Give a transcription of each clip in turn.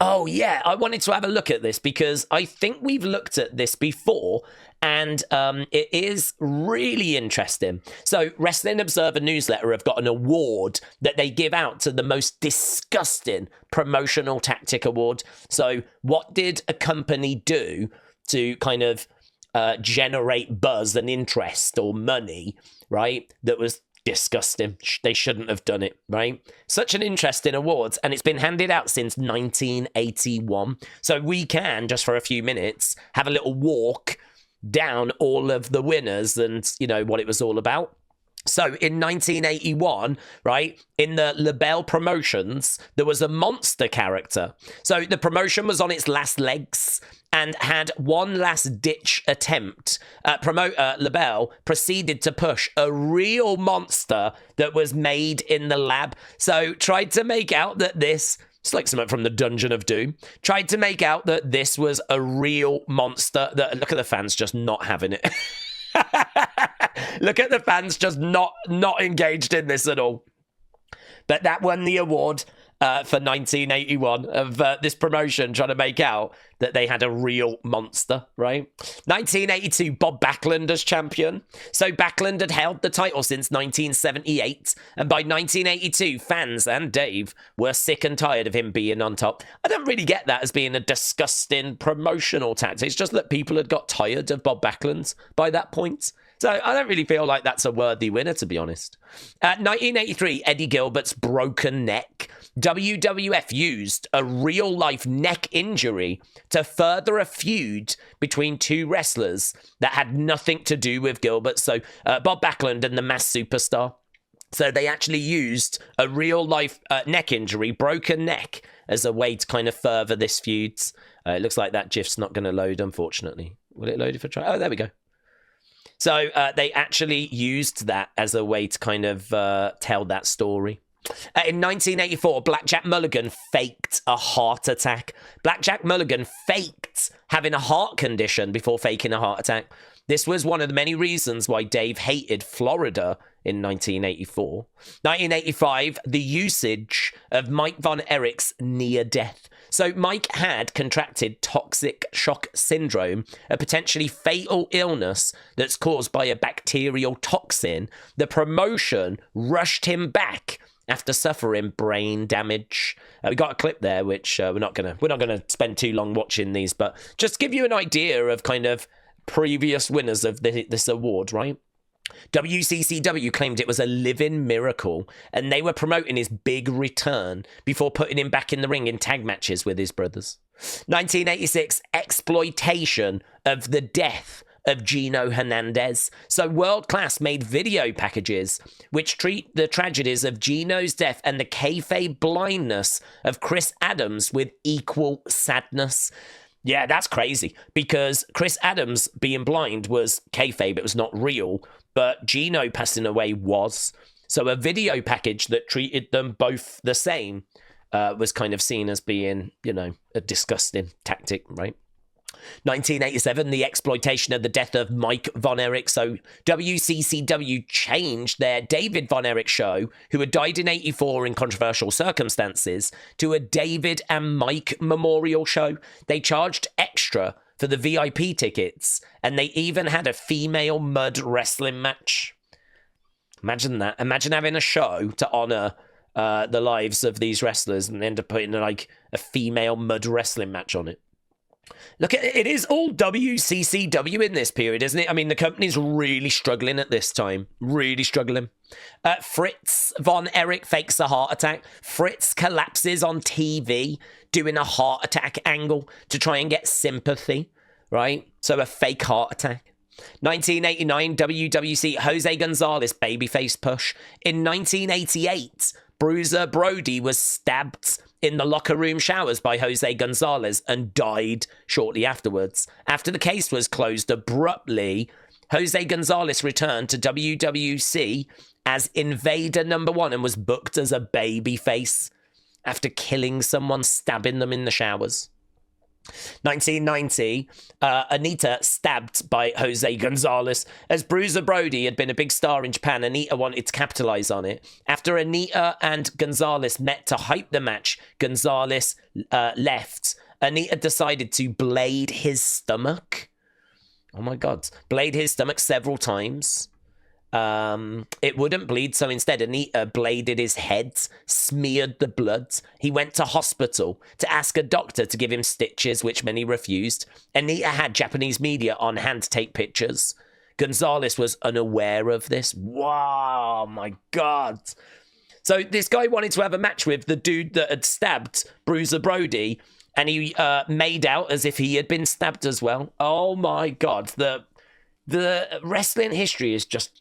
Oh, yeah. I wanted to have a look at this because I think we've looked at this before, and it is really interesting. So, Wrestling Observer Newsletter have got an award that they give out to the most disgusting promotional tactic award. So, what did a company do to kind of generate buzz and interest or money, right? That was disgusting. They shouldn't have done it, right? Such an interesting award, and it's been handed out since 1981. So we can, just for a few minutes, have a little walk down all of the winners and, you know, what it was all about. So in 1981, right, in the LaBelle promotions, there was a monster character. So the promotion was on its last legs and had one last ditch attempt. Promoter LaBelle proceeded to push a real monster that was made in the lab. So tried to make out that this, it's like something from the Dungeon of Doom, tried to make out that this was a real monster. That, look at the fans just not having it. Look at the fans just not engaged in this at all. But that won the award for 1981 of this promotion trying to make out that they had a real monster, right? 1982, Bob Backlund as champion. So Backlund had held the title since 1978, and by 1982, fans and Dave were sick and tired of him being on top. I don't really get that as being a disgusting promotional tactic. It's just that people had got tired of Bob Backlund by that point. So I don't really feel like that's a worthy winner, to be honest. 1983, Eddie Gilbert's broken neck. WWF used a real-life neck injury to further a feud between two wrestlers that had nothing to do with Gilbert. So Bob Backlund and the Mass Superstar. So they actually used a real-life neck injury, broken neck, as a way to kind of further this feud. It looks like that GIF's not going to load, unfortunately. Will it load if I try? Oh, there we go. So they actually used that as a way to kind of tell that story. In 1984, Blackjack Mulligan faked a heart attack. Blackjack Mulligan faked having a heart condition before faking a heart attack. This was one of the many reasons why Dave hated Florida in 1984. 1985, the usage of Mike Von Erich's near death. So Mike had contracted toxic shock syndrome, a potentially fatal illness that's caused by a bacterial toxin. The promotion rushed him back after suffering brain damage. We got a clip there, which we're not gonna spend too long watching these, but just to give you an idea of kind of previous winners of this award, right? WCCW claimed it was a living miracle, and they were promoting his big return before putting him back in the ring in tag matches with his brothers. 1986, exploitation of the death of Gino Hernandez. So World Class made video packages which treat the tragedies of Gino's death and the kayfabe blindness of Chris Adams with equal sadness. Yeah, that's crazy, because Chris Adams being blind was kayfabe, it was not real, but Gino passing away was. So a video package that treated them both the same was kind of seen as being, you know, a disgusting tactic, right? 1987, the exploitation of the death of Mike Von Erich. So WCCW changed their David Von Erich show, who had died in 84 in controversial circumstances, to a David and Mike memorial show. They charged extra for the VIP tickets, and they even had a female mud wrestling match. Imagine that. Imagine having a show to honor the lives of these wrestlers and end up putting like a female mud wrestling match on it. Look, it is all WCCW in this period, isn't it? I mean, the company's really struggling at this time. Really struggling. Fritz Von Erich fakes a heart attack. Fritz collapses on TV doing a heart attack angle to try and get sympathy, right? So a fake heart attack. 1989, WWC Jose Gonzalez babyface push. In 1988, Bruiser Brody was stabbed in the locker room showers by Jose Gonzalez and died shortly afterwards. After the case was closed abruptly, Jose Gonzalez returned to WWC as Invader #1 and was booked as a babyface after killing someone, stabbing them in the showers. 1990, Anita stabbed by Jose Gonzalez. As Bruiser Brody had been a big star in Japan, Anita wanted to capitalize on it. After Anita and Gonzalez met to hype the match, Gonzalez left. Anita decided to blade his stomach. Oh my God. Blade his stomach several times. It wouldn't bleed, so instead Anita bladed his head, smeared the blood. He went to hospital to ask a doctor to give him stitches, which many refused. Anita had Japanese media on hand to take pictures. Gonzalez was unaware of this. Wow, my God. So this guy wanted to have a match with the dude that had stabbed Bruiser Brody, and he made out as if he had been stabbed as well. Oh my God. The wrestling history is just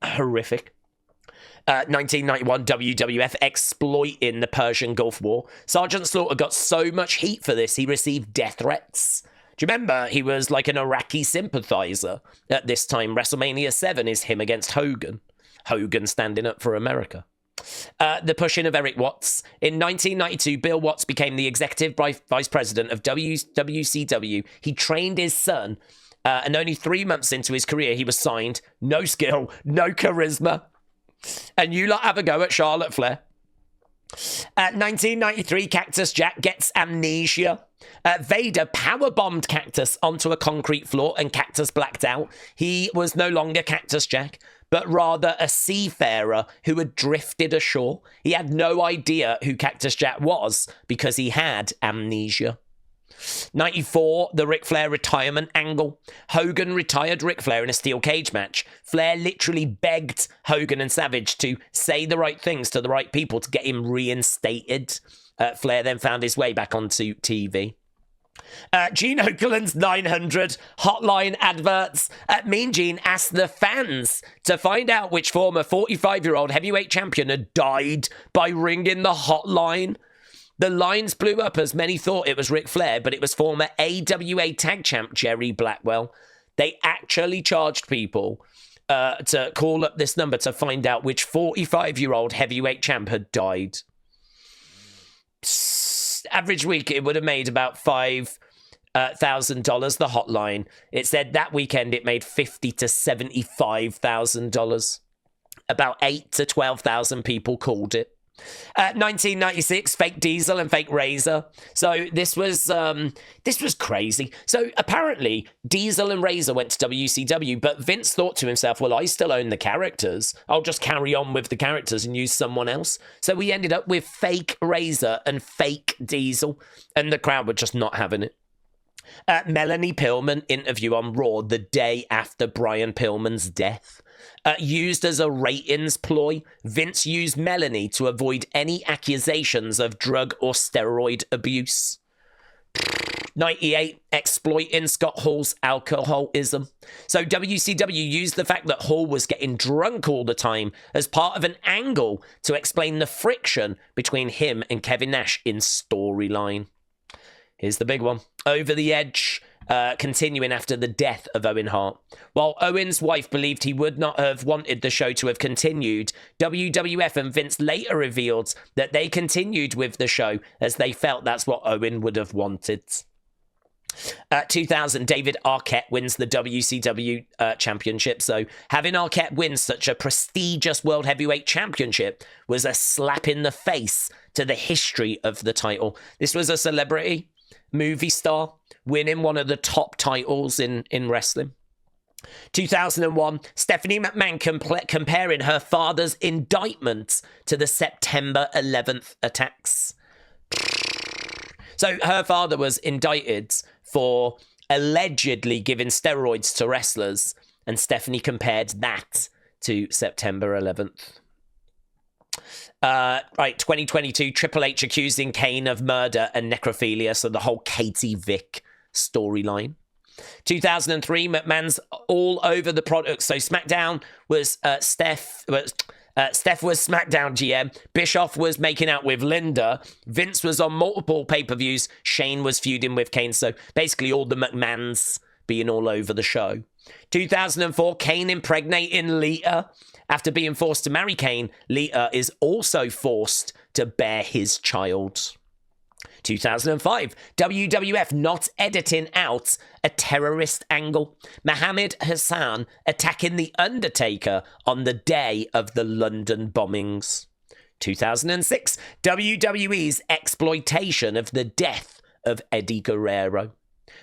horrific. 1991 WWF exploiting the Persian Gulf War. Sergeant Slaughter got so much heat for this, he received death threats. Do you remember? He was like an Iraqi sympathizer at this time. WrestleMania 7 is him against Hogan. Hogan standing up for America. The pushing of Eric Watts. In 1992, Bill Watts became the executive vice president of WCW. He trained his son, and only 3 months into his career, he was signed. No skill, no charisma. And you lot have a go at Charlotte Flair. 1993, Cactus Jack gets amnesia. Vader powerbombed Cactus onto a concrete floor and Cactus blacked out. He was no longer Cactus Jack, but rather a seafarer who had drifted ashore. He had no idea who Cactus Jack was because he had amnesia. 94, the Ric Flair retirement angle. Hogan retired Ric Flair in a steel cage match. Flair literally begged Hogan and Savage to say the right things to the right people to get him reinstated. Flair then found his way back onto TV. Gene Okerlund's 900 hotline adverts. Mean Gene asked the fans to find out which former 45-year-old heavyweight champion had died by ringing the hotline. The lines blew up as many thought it was Ric Flair, but it was former AWA tag champ Jerry Blackwell. They actually charged people to call up this number to find out which 45-year-old heavyweight champ had died. Average week, it would have made about $5,000, the hotline. It said that weekend it made $50,000 to $75,000. About 8,000 to 12,000 people called it. 1996, fake Diesel and fake Razor. So this was crazy. So apparently Diesel and Razor went to WCW, but Vince thought to himself, well, I still own the characters. I'll just carry on with the characters and use someone else. So we ended up with fake Razor and fake Diesel, and the crowd were just not having it. Melanie Pillman interview on Raw the day after Brian Pillman's death. Used as a ratings ploy, Vince used Melanie to avoid any accusations of drug or steroid abuse. 98, exploiting Scott Hall's alcoholism. So WCW used the fact that Hall was getting drunk all the time as part of an angle to explain the friction between him and Kevin Nash in storyline. Here's the big one. Over the Edge, continuing after the death of Owen Hart. While Owen's wife believed he would not have wanted the show to have continued, WWF and Vince later revealed that they continued with the show as they felt that's what Owen would have wanted. 2000, David Arquette wins the WCW championship. So having Arquette win such a prestigious World Heavyweight Championship was a slap in the face to the history of the title. This was a celebrity movie star winning one of the top titles in wrestling. 2001, Stephanie McMahon comparing her father's indictment to the September 11th attacks. So her father was indicted for allegedly giving steroids to wrestlers, and Stephanie compared that to September 11th. 2022, Triple H accusing Kane of murder and necrophilia, so the whole Katie Vick storyline. 2003, McMahon's all over the product. So SmackDown was Steph was SmackDown GM. Bischoff was making out with Linda. Vince was on multiple pay-per-views. Shane was feuding with Kane. So basically all the McMahons being all over the show. 2004, Kane impregnating Lita. After being forced to marry Kane, Lita is also forced to bear his child. 2005, WWF not editing out a terrorist angle. Mohammed Hassan attacking The Undertaker on the day of the London bombings. 2006, WWE's exploitation of the death of Eddie Guerrero.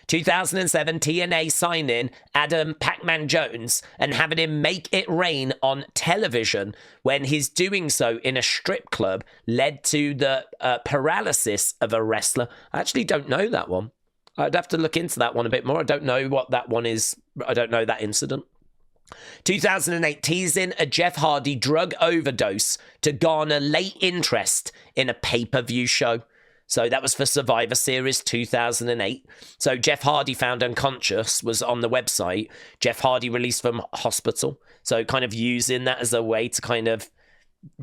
2007, TNA signing Adam Pac-Man Jones and having him make it rain on television when his doing so in a strip club led to the paralysis of a wrestler. I actually don't know that one. I'd have to look into that one a bit more. I don't know what that one is. I don't know that incident. 2008, teasing a Jeff Hardy drug overdose to garner late interest in a pay-per-view show. So that was for Survivor Series 2008. So Jeff Hardy found unconscious was on the website. Jeff Hardy released from hospital. So kind of using that as a way to kind of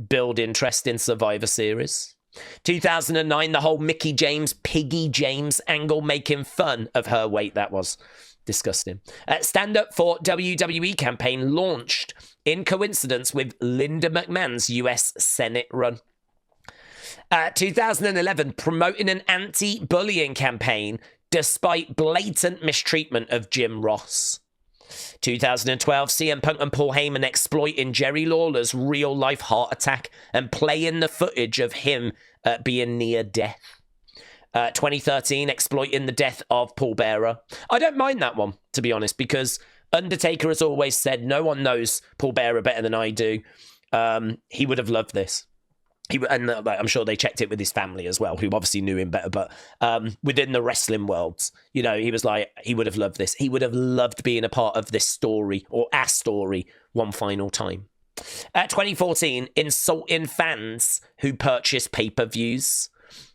build interest in Survivor Series. 2009, the whole Mickey James, Piggy James angle, making fun of her weight. That was disgusting. Stand Up for WWE campaign launched in coincidence with Linda McMahon's US Senate run. 2011, promoting an anti-bullying campaign despite blatant mistreatment of Jim Ross. 2012, CM Punk and Paul Heyman exploiting Jerry Lawler's real-life heart attack and playing the footage of him being near death. 2013, exploiting the death of Paul Bearer. I don't mind that one, to be honest, because Undertaker has always said, no one knows Paul Bearer better than I do. He would have loved this. And I'm sure they checked it with his family as well, who obviously knew him better. But within the wrestling world, you know, he was like, he would have loved this. He would have loved being a part of this story, or a story, one final time. 2014, insulting fans who purchase pay-per-views.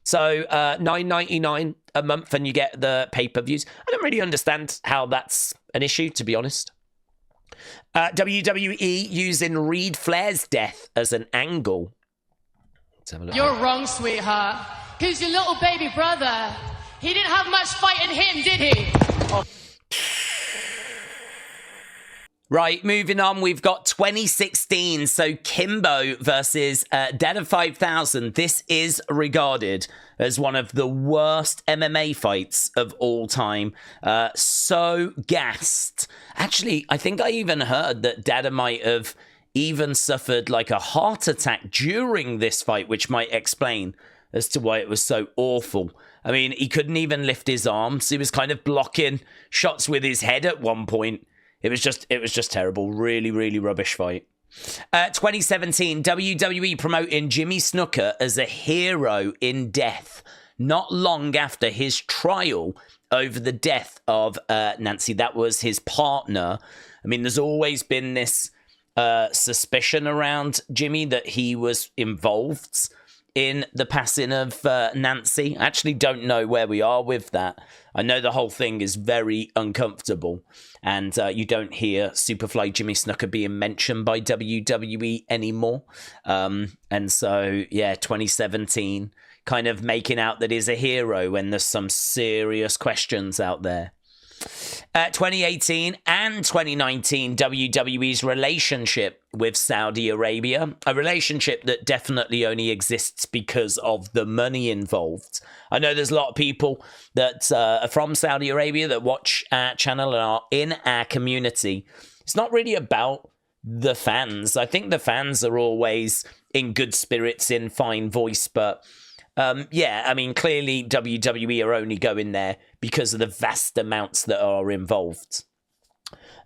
So $9.99 a month and you get the pay-per-views. I don't really understand how that's an issue, to be honest. WWE using Reid Flair's death as an angle. You're wrong, sweetheart. Who's your little baby brother? He didn't have much fight in him, did he? Oh. Right, moving on, we've got 2016. So Kimbo versus Dad 5000. This is regarded as one of the worst MMA fights of all time. So gassed. Actually, I think I even heard that Dada might have even suffered like a heart attack during this fight, which might explain as to why it was so awful. I mean, he couldn't even lift his arms. He was kind of blocking shots with his head at one point. It was just terrible. Really, really rubbish fight. 2017, WWE promoting Jimmy Snuka as a hero in death, not long after his trial over the death of Nancy. That was his partner. I mean, there's always been this suspicion around Jimmy that he was involved in the passing of Nancy. I actually don't know where we are with that. I know the whole thing is very uncomfortable, and you don't hear Superfly Jimmy Snuka being mentioned by WWE anymore. And so, yeah, 2017, kind of making out that he's a hero when there's some serious questions out there. 2018 and 2019, WWE's relationship with Saudi Arabia, a relationship that definitely only exists because of the money involved. I know there's a lot of people that are from Saudi Arabia that watch our channel and are in our community. It's not really about the fans. I think the fans are always in good spirits, in fine voice, but yeah, I mean, clearly WWE are only going there because of the vast amounts that are involved.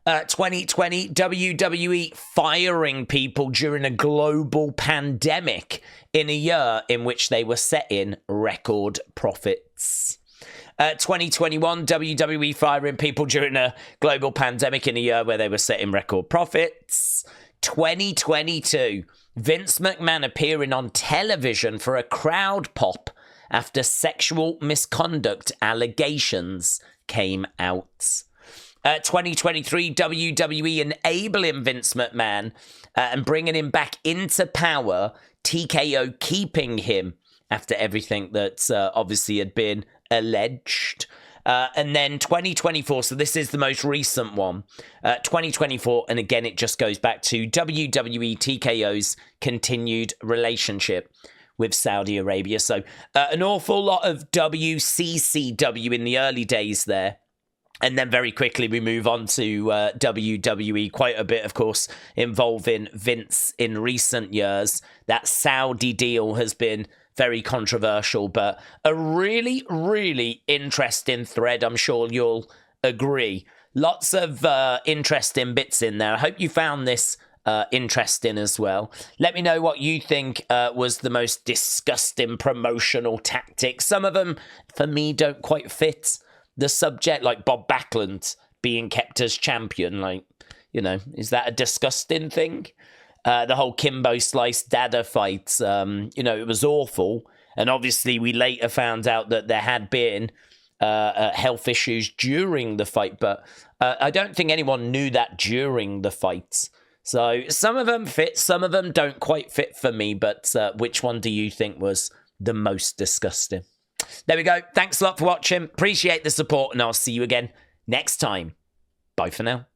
2020, WWE firing people during a global pandemic in a year in which they were setting record profits. 2021, WWE firing people during a global pandemic in a year where they were setting record profits. 2022, Vince McMahon appearing on television for a crowd pop after sexual misconduct allegations came out. 2023, WWE enabling Vince McMahon and bringing him back into power, TKO keeping him after everything that obviously had been alleged. And then 2024, so this is the most recent one, 2024, and again, it just goes back to WWE TKO's continued relationship with Saudi Arabia. So an awful lot of WCCW in the early days there. And then very quickly we move on to WWE. Quite a bit, of course, involving Vince in recent years. That Saudi deal has been very controversial, but a really, really interesting thread. I'm sure you'll agree. Lots of interesting bits in there. I hope you found this interesting as well. Let me know what you think was the most disgusting promotional tactic. Some of them, for me, don't quite fit the subject, like Bob Backlund being kept as champion. Like, you know, is that a disgusting thing? The whole Kimbo Slice Dada fight, you know, it was awful. And obviously we later found out that there had been health issues during the fight, but I don't think anyone knew that during the fights. So some of them fit, some of them don't quite fit for me, but which one do you think was the most disgusting? There we go. Thanks a lot for watching. Appreciate the support, and I'll see you again next time. Bye for now.